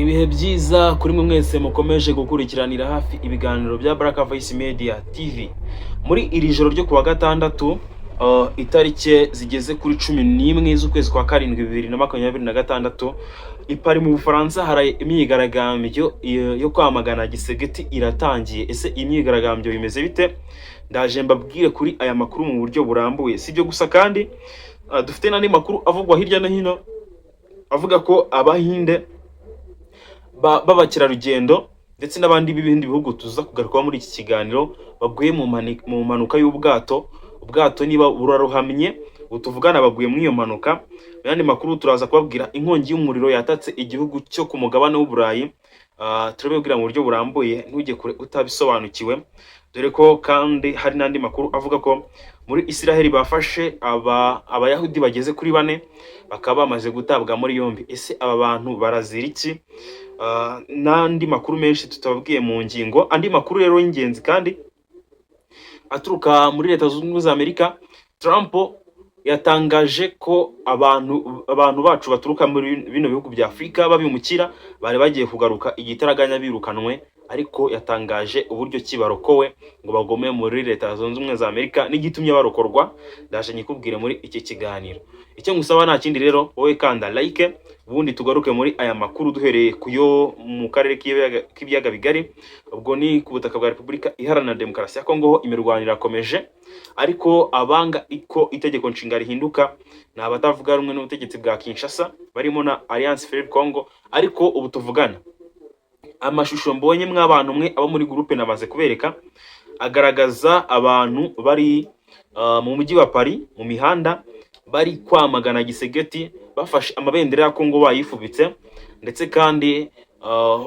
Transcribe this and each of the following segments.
Ibihe byiza kuri mwe mwese mukomeje gukurikiranira hafi ibiganiro bya Black Voice Media TV. Muri iri joro ryo kuwa gatandatu, itariki zigeze kuri 11 z'ukwezi kwa karindwi 2026, i Paris mu Bufaransa hari imyigaragambyo yo kwamagana gisegeti iratangiye. Ese imyigaragambyo bimeze bite? Ndaje mbabwire kuri aya makuru mu buryo burambuye. Sibyo gusa kandi dufite n'andi makuru avugwa hirya no hino avuga ko Abahinde b'abakerarugendo ndetse n'abandi b'ibindi bihugu tuza kugarukaho muri iki kiganiro baguye mu mpanuka y'ubwato. Ubwato niba buraruhamye utuvugana baguye muri iyo mpanuka. Yandi makuru turaza kubabwira inkongi y'umuriro yatatse igihugu cyo ku mugabane w'Uburayi. Turabibwira mu buryo burambuye, ntujye kure utabisobanukiwe, dore ko kandi hari n'andi makuru avuga ko muri Israel bafashe abayahudi bageze kuri 4 bakaba bamaze gutabwa muri yombi. Ese aba bantu barazira iki? N'andi makuru menshi tutababwiye mu ngingo. Andi makuru rero y'ingenzi kandi aturuka muri Leta Zunze Ubumwe za Amerika. Trump yatangaje ko abantu bacu baturuka muri bino bihugu bya Afrika babimukira bari bagiye kugaruka igitaraganya birukanwe, ariko yatangaje uburyo kibarokowe ngo bagome muri Leta Zunze Ubumwe za Amerika n'igitumye barokorwa. Ndaje nyikubwire muri iki kiganiro. Icyo ngusaba nta kindi rero, wowe kanda like ubundi tugaruke muri aya makuru duhereye kuyo mu karere k'ibiyaga bigari. Ubwo ni ku butaka bwa Repubulika Iharanira Demokarasi ya Kongo. Imirwano irakomeje, ariko abanga iko itegeko nshinga rihinduka ni abatavuga rumwe n'ubutegetsi bwa Kinshasa barimo na Alliance Fleuve Congo. Ariko ubu tuvugana, amashusho mbonye mw'abantu mwe abo muri groupe namaze kubereka agaragaza abantu bari mu mujyi wa Paris mu mihanda bari kwamagana gisegeti, bafashe amabendera ya Kongo bayifubitse, ndetse kandi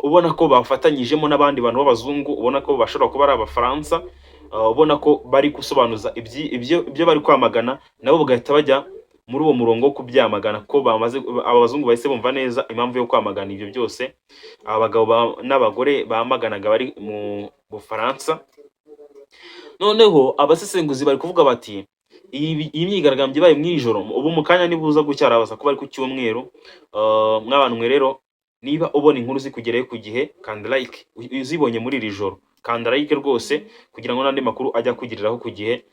ubona ko bafatanyijemo n'abandi bantu b'abazungu, ubona ko bashobora kuba ari Abafaransa, ubona ko bari gusobanuza ibyo bari kwamagana, nabo bagahita bajya muri uwo murongo wo kubyamagana, ko abazungu bahise bumva neza impamvu yo kwamagana ibyo byose abagabo n'abagore bamaganaga bari mu Bufaransa. Noneho abasesenguzi bari kuvuga bati iyi myigaragambyo ibaye mu ijoro, ubu mu kanya nibuza gucyara baza kuba ari ku cyumweru. Mw'abantu mwe rero, niba ubona inkuru zikugereyo ku gihe, kanda like. Uzibonye muri iri joro, kanda like rwose kugira ngo n'andi makuru ajya kugiriraho ku gihe,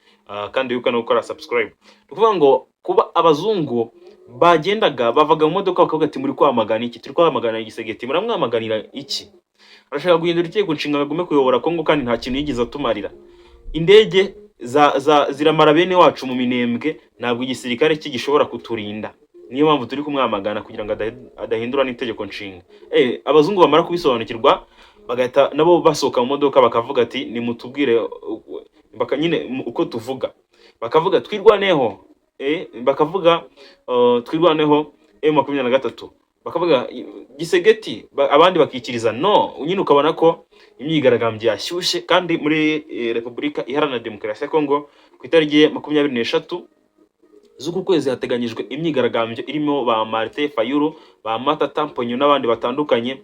kandi wibuka no gukora subscribe. Tuvuga ngo kuba abazungu bagendaga bavaga mu modoka bakavuga ati muri kwamagana iki? Turi kwamagana igisegeti. Muramwamaganira iki? Arashaka guhindura itegeko nshinga agume kuyobora Kongo kandi nta kintu yigize atumarira. Indege ziramara bene wacu mu minembwe, ntabwo igisirikare gishobora kuturinda. Niyo mpamvu turi kumwamagana kugira ngo adahindura n'itegeko nshinga. Abazungu bamara kubisobanukirwa bagahita nabo basohoka mu modoka bakavuga ati nimutubwire nyine uko tuvuga. Bakavuga twirwaneho, bakavuga twirwaneho M23, bakavuga gisegeti, abandi bakikiriza no. Nyine ukabona ko imyigaragambyo yashyushye. Kandi muri Repubulika Iharanira Demokarasi ya Kongo ku itariki 23 z'uku kwezi hateganyijwe imyigaragambyo irimo ba Martin Fayulu, ba Matata Mponyo n'abandi batandukanye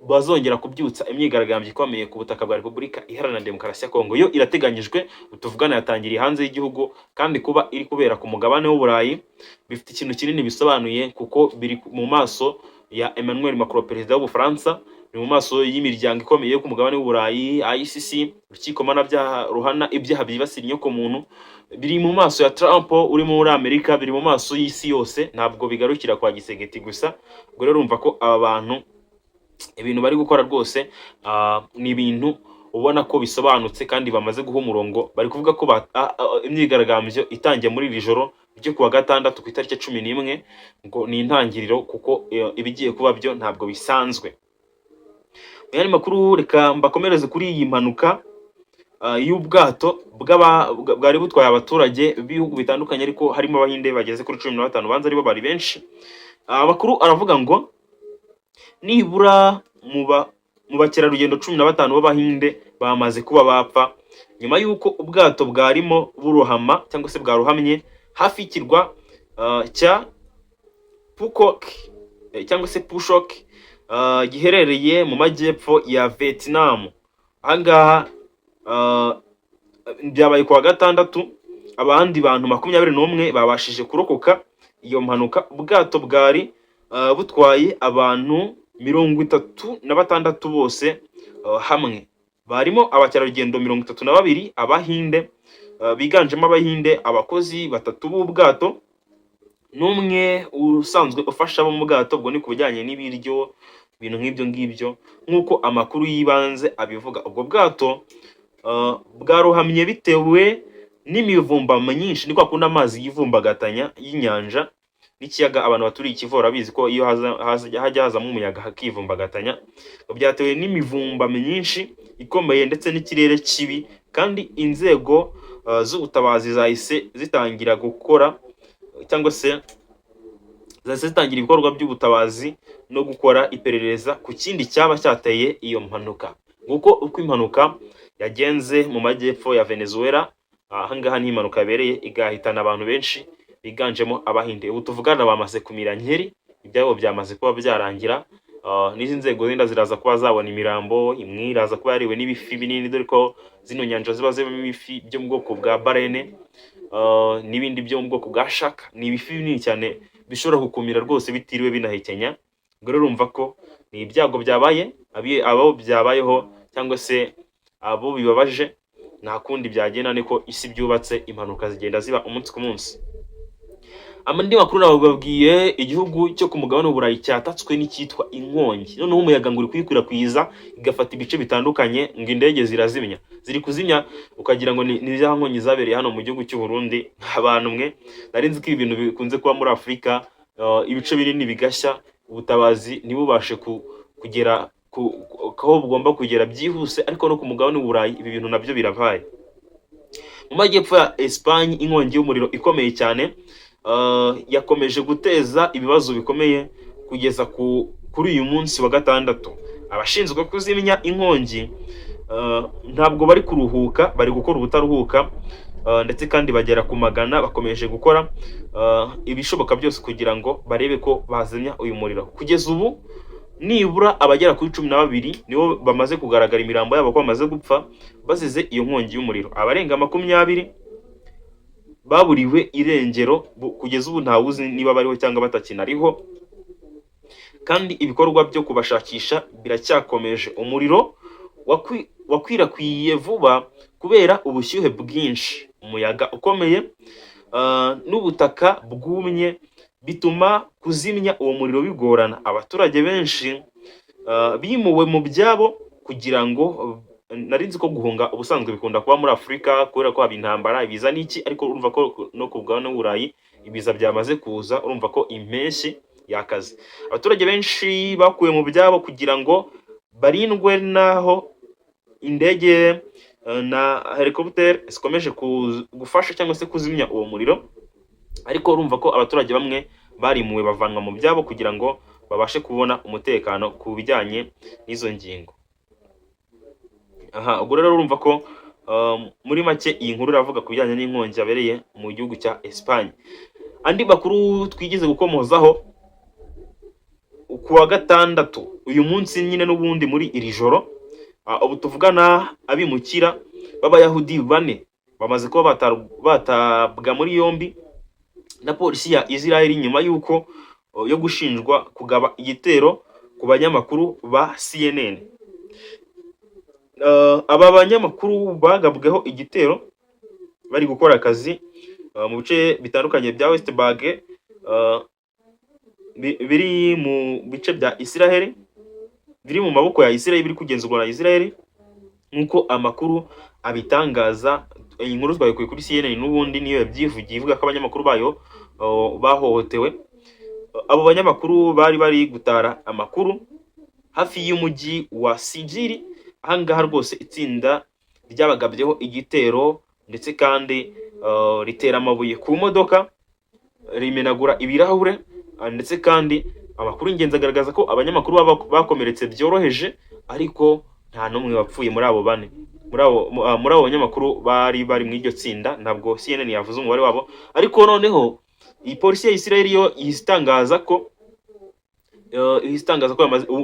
bazongera kubyutsa imyigaragambyo ikomeye ku butaka bwa Repubulika Iharanira Demokarasi ya Kongo. Yo irateganyijwe utuvugana yatangiriye hanze y'igihugu, kandi kuba iri kubera ku mugabane w'Uburayi bifite ikintu kinini bisobanuye, kuko biri mu maso ya Emmanuel Macron, perezida w'Ubufaransa, biri mu maso y'imiryango ikomeye yo ku mugabane w'Uburayi, ICC, urukiko mpanabyaha ruhana ibyaha byibasira inyoko muntu, biri mu maso ya Trump uri muri Amerika, biri mu maso y'isi yose. Ntabwo bigarukira kwa gisegeti gusa. Ubwo rero urumva ko aba bantu ibintu bari gukora rwose ni ibintu ubona ko bisobanutse kandi bamaze guha umurongo. Bari kuvuga ko imyigaragambyo itangiye muri iri joro ryo kuwa gatandatu ku itariki 11 ngo ni intangiriro, kuko ibigiye kuba byo ntabwo bisanzwe. Yari makuru, reka mbakomereze kuri iyi mpanuka y'ubwato bwari butwaye abaturage b'ibihugu bitandukanye, ariko harimo Abahinde bageze kuri 15 banza aribo bari benshi. Amakuru aravuga ngo nibura mu bakerarugendo 15 b'Abahinde bamaze kuba bapfa nyuma y'uko ubwato bwarimo burohama cyangwa se bwaruhamye hafi y'ikirwa cya Phuoc cyangwa se Phuoc giherereye mu majyepfo ya Vietnam. Ahangaha byabaye kuwa gatandatu. Abandi bantu 21 babashije kurokoka iyo mpanuka. Ubwato bwari butwaye abantu 36 bose hamwe. Barimo abakerarugendo 32 Abahinde, biganjemo Abahinde, abakozi 3 b'ubwato n'umwe usanzwe ufasha abo mu bwato, ubwo ni ku bijyanye n'ibiryo, ibintu nk'ibyo ngibyo nk'uko amakuru y'ibanze abivuga. Ubwo bwato bwarohamye bitewe n'imivumba myinshi, ni kwa kundi amazi yivumbagatanya y'inyanja n'ikiyaga. Abantu baturiye Kivu barabizi ko iyo hajya hazamo umuyaga hakivumbagatanya, byatewe n'imivumba myinshi ikomeye ndetse n'ikirere kibi, kandi inzego z'ubutabazi zahise zitangira gukora cyangwa se zahise zitangira ibikorwa by'ubutabazi no gukora iperereza ku kindi cyaba cyateye iyo mpanuka. Nguko uko impanuka yagenze mu majyepfo ya Venezuela. Ahangaha ni impanuka yabereye igahitana abantu benshi biganjemo Abahinde. Ubu tuvugana bamaze kumira nkeri, ibyabo byamaze kuba byarangira. N'izi nzego zenda ziraza kuba zabona imirambo, imwe iraza kuba yariwe n'ibifi binini, dore ko zino nyanja ziba zirimo ibifi byo mu bwoko bwa barene n'ibindi byo mu bwoko bwa shaka. Ni ibifi binini cyane bishobora gukumira rwose bitiriwe binahekenya. Ubwo rero urumva ko ni ibyago byabaye, abo byabayeho cyangwa se abo bibabaje, nta kundi byagenda, niko isi byubatse, impanuka zigenda ziba umunsi ku munsi. Andi makuru nababwiye, igihugu cyo ku mugabane w'Uburayi cyatatswe n'icyitwa inkongi. Noneho umuyaga ngo uri kwikwirakwiza igafata ibice bitandukanye, ngo indege zirazimya, ziri kuzimya, ukagira ngo ni za nkongi zabereye hano mu gihugu cy'u Burundi. Abantu mwe nari nzi ko ibintu bikunze kuba muri Afurika, ibice binini bigashya, ubutabazi ntibubashe kugera aho bugomba kugera byihuse, ariko no ku mugabane w'Uburayi ibi bintu nabyo birabaye. Mu majyepfo ya Espagne, inkongi y'umuriro ikomeye cyane yakomeje guteza ibibazo bikomeye kugeza kuri uyu munsi wa gatandatu. Abashinzwe kuzimya inkongi ntabwo bari kuruhuka, bari gukora ubutaruhuka, ndetse kandi bagera ku magana, bakomeje gukora ibishoboka byose kugira ngo barebe ko bazimya uyu muriro. Kugeza ubu nibura abagera kuri 12 nibo bamaze kugaragara imirambo yabo ko bamaze gupfa bazize iyo nkongi y'umuriro. Abarenga 20 baburiwe irengero, kugeza ubu ntawuzi niba bariho cyangwa batakinariho, kandi ibikorwa byo kubashakisha biracyakomeje. Umuriro wakwirakwiye vuba kubera ubushyuhe bwinshi, umuyaga ukomeye n'ubutaka bwumye, bituma kuzimya uwo muriro bigorana. Abaturage benshi bimuwe mu byabo kugira ngo, nari nzi ko guhunga ubusanzwe bikunda kuba muri Afurika kubera ko haba intambara, ibiza n'iki, ariko urumva ko no ku bugabane w'Uburayi ibiza byamaze kuza, urumva ko impeshyi yakaze. Abaturage benshi bakuwe mu byabo kugira ngo barindwe naho indege na helicopter zikomeje gufasha cyangwa se kuzimya uwo muriro, ariko urumva ko abaturage bamwe barimuwe bavanwa mu byabo kugira ngo babashe kubona umutekano ku bijyanye n'izo ngingo. Ubwo rero urumva ko muri make iyi nkuru iravuga ku bijyanye n'inkongi yabereye mu gihugu cya Espagne. Andi makuru twigize gukomozaho, ku wa gatandatu uyu munsi nyine n'ubundi muri iri joro, ubu tuvugana abimukira b'Abayahudi 4 bamaze kuba batabwa muri yombi na polisi ya Israel nyuma y'uko yo gushinjwa kugaba igitero ku banyamakuru ba CNN. Aba banyamakuru bagabweho igitero bari gukora akazi mu bice bitandukanye bya West Bank, biri mu bice bya Israel, biri mu maboko ya Israel, biri kugenzurwa na Israel nk'uko amakuru abitangaza. Iyi nkuru twayikuye kuri CNN n'ubundi niyo yabyivugiye, ivuga ko abanyamakuru bayo bahohotewe. Abo banyamakuru bari gutara amakuru hafi y'umujyi wa Sijiri. Ahangaha rwose itsinda ryabagabyeho igitero, ndetse kandi ritera amabuye ku modoka, rimenagura ibirahure, ndetse kandi amakuru ingenzi agaragaza ko abanyamakuru bakomeretse byoroheje, ariko nta n'umwe wapfuye muri abo 4. Muri abo banyamakuru bari mu iryo tsinda, ntabwo CNN yavuze umubare wabo, ariko noneho iyi polisi ya Israel yo itangaza ko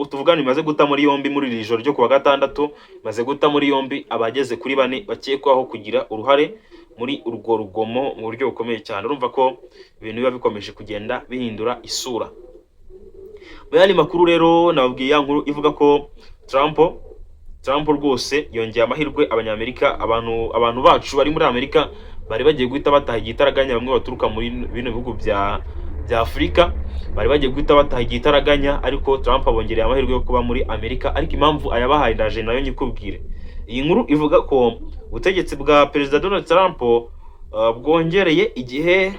tuvugana imaze guta muri yombi muri iri joro ryo kuwa gatandatu, imaze guta muri yombi abageze kuri 4 bakekwaho kugira uruhare muri urwo rugomo mu buryo bukomeye cyane. Urumva ko ibintu biba bikomeje kugenda bihindura isura. Mu yandi makuru rero nababwiye ya nkuru ivuga ko Trump rwose yongeye amahirwe abanyamerika, abantu bacu bari muri Amerika bari bagiye guhita bataha igitaraganya. Bamwe baturuka muri bino bihugu bya Afurika bari bagiye guhita bataha igitaraganya, ariko Trump abongereye amahirwe yo kuba muri Amerika. Ariko impamvu ayabahaye ndaje nayo nyikubwire. Iyi nkuru ivuga ko ubutegetsi bwa Perezida Donald Trump bwongereye igihe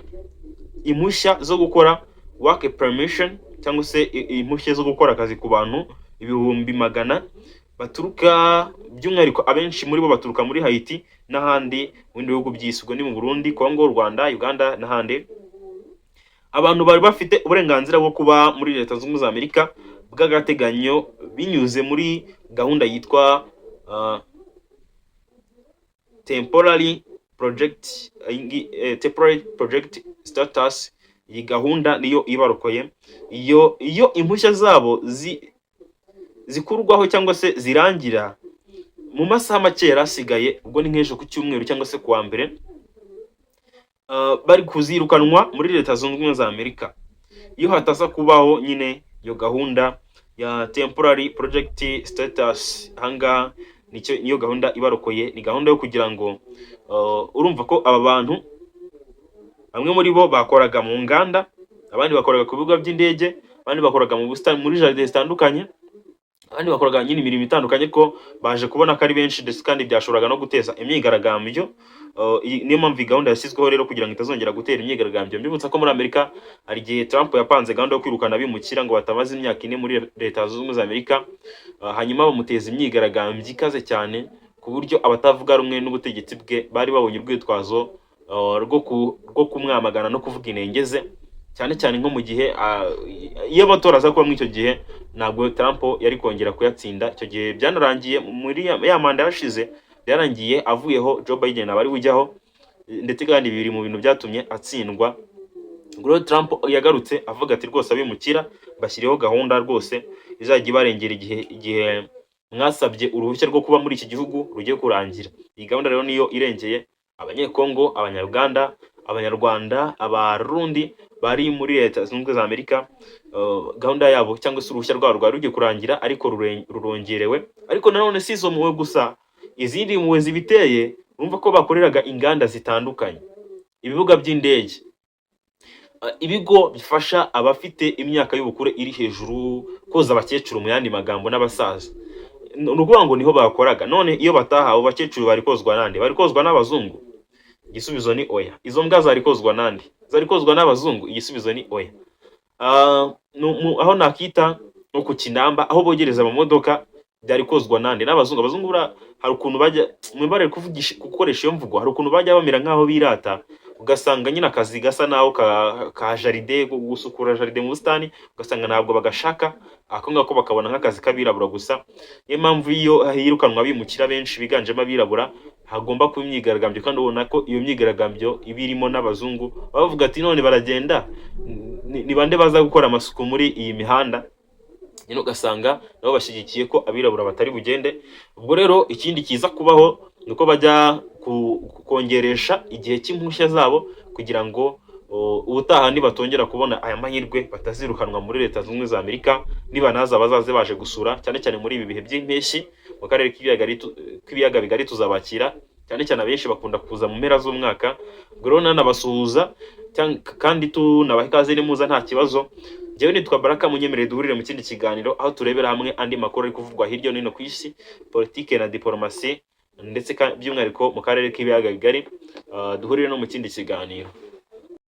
impushya zo gukora work permission cyangwa se impushya zo gukora akazi ku bantu 100,000 baturuka, by'umwihariko abenshi muri bo baturuka muri Haiti n'ahandi mu bindi bihugu by'isi, ubwo ni mu Burundi, Congo, Rwanda, Uganda n'ahandi. Abantu bari bafite uburenganzira bwo kuba muri Leta Zunze Ubumwe za Amerika bw'agateganyo binyuze muri gahunda yitwa temporary project status. Iyi gahunda niyo ibarokoye iyo impushya zabo zikurwaho cyangwa se zirangira mu masaha make yarasigaye, ubwo ni nk'ejo ku cyumweru cyangwa se kuwa mbere, bari kuzirukanwa muri Leta Zunze Ubumwe za Amerika iyo hataza kubaho nyine iyo gahunda ya temporary project status. Hanga niyo gahunda ibarokoye, ni gahunda yo kugira ngo urumva ko aba bantu bamwe muri bo bakoraga mu nganda, abandi bakoraga ku bigo by'indege, abandi bakoraga mu busitani muri jardin zitandukanye, abandi bakoraga nyine imirimo itandukanye, ko baje kubona ko ari benshi ndetse kandi byashoboraga no guteza imyigaragambyo. Niyo mpamvu gahunda yashyizweho rero kugira ngo itazongera gutera imyigaragambyo. Mbibutsa ko muri Amerika hari igihe Trump yapanze gahunda yo kwirukana abimukira ngo batamaze imyaka 4 muri Leta Zunze Ubumwe za Amerika, hanyuma bamuteza imyigaragambyo ikaze cyane ku buryo abatavuga rumwe n'ubutegetsi bwe bari babonye urwitwazo rwo kumwamagana no kuvuga inengeze, cyane cyane nko mu gihe iyo amatora aza kuba muri icyo gihe ntabwo Trump yari kongera kuyatsinda. Icyo gihe byanarangiye muri ya manda yashize, byarangiye avuyeho Joe Biden abari bujyaho, ndetse kandi biri mu bintu byatumye atsindwa. Ubwo Trump yagarutse avuga ati rwose abimukira bashyiriyeho gahunda rwose izajya ibarengera igihe mwasabye uruhushya rwo kuba muri iki gihugu rugiye kurangira. Iyi gahunda rero niyo irengeye Abanyekongo, Abanyarwanda, Abanyarwanda, Abarundi bari muri Leta Zunze Ubumwe za Amerika. Gahunda yabo cyangwa se uruhushya rwabo rwari rugiye kurangira, ariko rurongerewe. Ariko nanone si izo muwe gusa, izindi muwe zibiteye, urumva ko bakoreraga inganda zitandukanye, ibibuga by'indege, ibigo bifasha abafite imyaka y'ubukure iri hejuru, koza abakecuru mu yandi magambo n'abasaza. Nukuvuga ngo niho bakoraga. None iyo bataha abo bakecuru bari kozwa nande? Bari kozwa n'abazungu? Igisubizo ni oya. Izo mbwa zari kozwa nande? Zari kozwa n'abazungu? Igisubizo ni oya. Aho nakita no ku Kinamba, aho bogereza mu modoka, byari kozwa nande? N'abazungu. Abazungu hari ukuntu bajya mwibare gukoresha iyo mvugo, hari ukuntu bajya bamera nkaho birata, ugasanga nyine akazi gasa naho ka jaride, gusukura jaride mu busitani, ugasanga ntabwo bagashaka, ako ngako bakabona nk'akazi kabirabura gusa. Niyo mpamvu iyo hirukanwa bimukira benshi biganjemo abirabura, hagomba kuba imyigaragambyo, kandi ubona ko iyo myigaragambyo ibirimo n'abazungu. Bavuga ati none baragenda, ni bande baza gukora amasuku muri iyi mihanda? Nyine ugasanga nabo bashyigikiye ko abirabura batari bugende. Ubwo rero ikindi kiza kubaho nuko bajya kongeresha igihe cy'impushya zabo, kugira ngo ubutaha nibatongera kubona aya mahirwe batazirukanwa muri Leta Zunze Ubumwe za Amerika. Niba naza bazaze baje gusura, cyane cyane muri ibi bihe by'impeshyi mu karere k'ibiyaga bigari tuzabakira, cyane cyane abenshi bakunda kuza mu mpera z'umwaka. Ubwo rero nanabasuhuza kandi tunabaha ikaze nimuza nta kibazo. Jewe nitwa Baraka, munyemerere duhurire mu kindi kiganiro aho turebera hamwe andi makuru ari kuvugwa hirya no hino ku isi, politike na diplomasi, ndetse by'umwihariko mu karere k'ibiyaga bigari. Duhurire no mu kindi kiganiro.